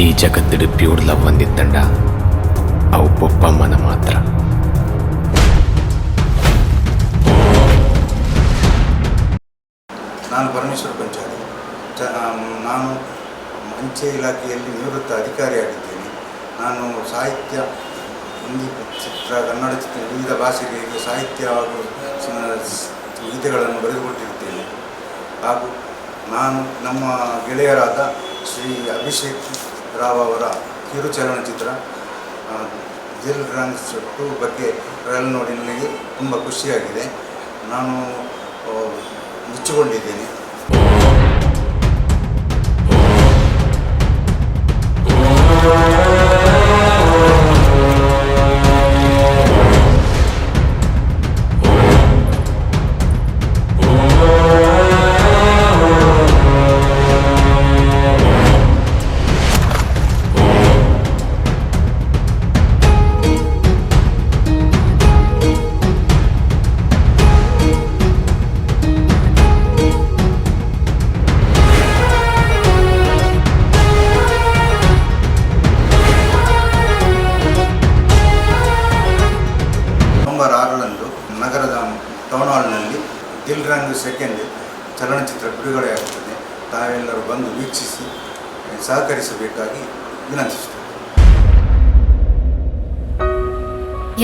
ಈ ಜಗತ್ತಿಡು pure love ಒಂದಿತ್ತಂಡ ಅವು ಪೊಪ್ಪಮ್ಮನ ಮಾತ್ರ. ನಾನು ಪರಮೇಶ್ವರ ಪಂಚಾಲಿ. ನಾನು ಅಂಚೆ ಇಲಾಖೆಯಲ್ಲಿ ನಿವೃತ್ತ ಅಧಿಕಾರಿಯಾಗಿದ್ದೇನೆ. ನಾನು ಸಾಹಿತ್ಯ, ಹಿಂದಿ ಚಿತ್ರ, ಕನ್ನಡ ಚಿತ್ರ, ವಿವಿಧ ಭಾಷೆಗಳಿಗೆ ಸಾಹಿತ್ಯ ಹಾಗೂ ಗೀತೆಗಳನ್ನು ಬರೆದುಕೊಟ್ಟಿರುತ್ತೇನೆ. ಹಾಗೂ ನಾನು ನಮ್ಮ ಗೆಳೆಯರಾದ ಶ್ರೀ ಅಭಿಷೇಕ್ ರಾವ್ ಅವರ ಕಿರು ಚಲನಚಿತ್ರ ದಿಲ್ ರಂಗ್ 2 ಬಗ್ಗೆ ಟ್ರಯಲ್ ನೋಡಿ ನನಗೆ ತುಂಬ ಖುಷಿಯಾಗಿದೆ. ನಾನು ಮೆಚ್ಚಿಕೊಂಡಿದ್ದೇನೆ. ನವೆಂಬರ್ 6ರಂದು ನಗರದ ಟೌನ್ ಹಾಲ್ನಲ್ಲಿ ದಿಲ್ ರಂಗ್ 2 ಚಲನಚಿತ್ರ ಬಿಡುಗಡೆಯಾಗುತ್ತದೆ. ತಾವೆಲ್ಲರೂ ಬಂದು ವೀಕ್ಷಿಸಿ ಸಹಕರಿಸಬೇಕಾಗಿ ವಿನಂತಿಸುತ್ತೇವೆ.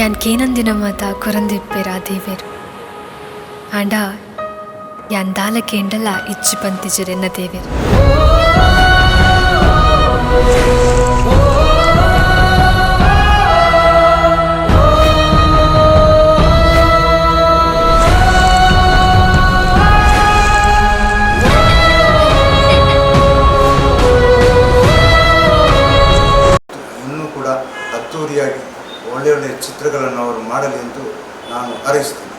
ಯಾನ್ ಕೇನಂದಿನ ಮಾತ ಕೊರಂದಿಪ್ಪೆರ ದೇವೇರು ಆಂಡ ಯಾನ್ ದಾಲ ಕೇಂಡಲ ಇಚ್ಚಿ ಪಂತಿಜರೆನ್ನ ದೇವೇರು. ಇನ್ನೂ ಕೂಡ ಅದ್ದೂರಿಯಾಗಿ ಒಳ್ಳೆಯ ಚಿತ್ರಗಳನ್ನು ಅವರು ಮಾಡಲಿ ಎಂದು ನಾನು ಹಾರೈಸುತ್ತೇನೆ.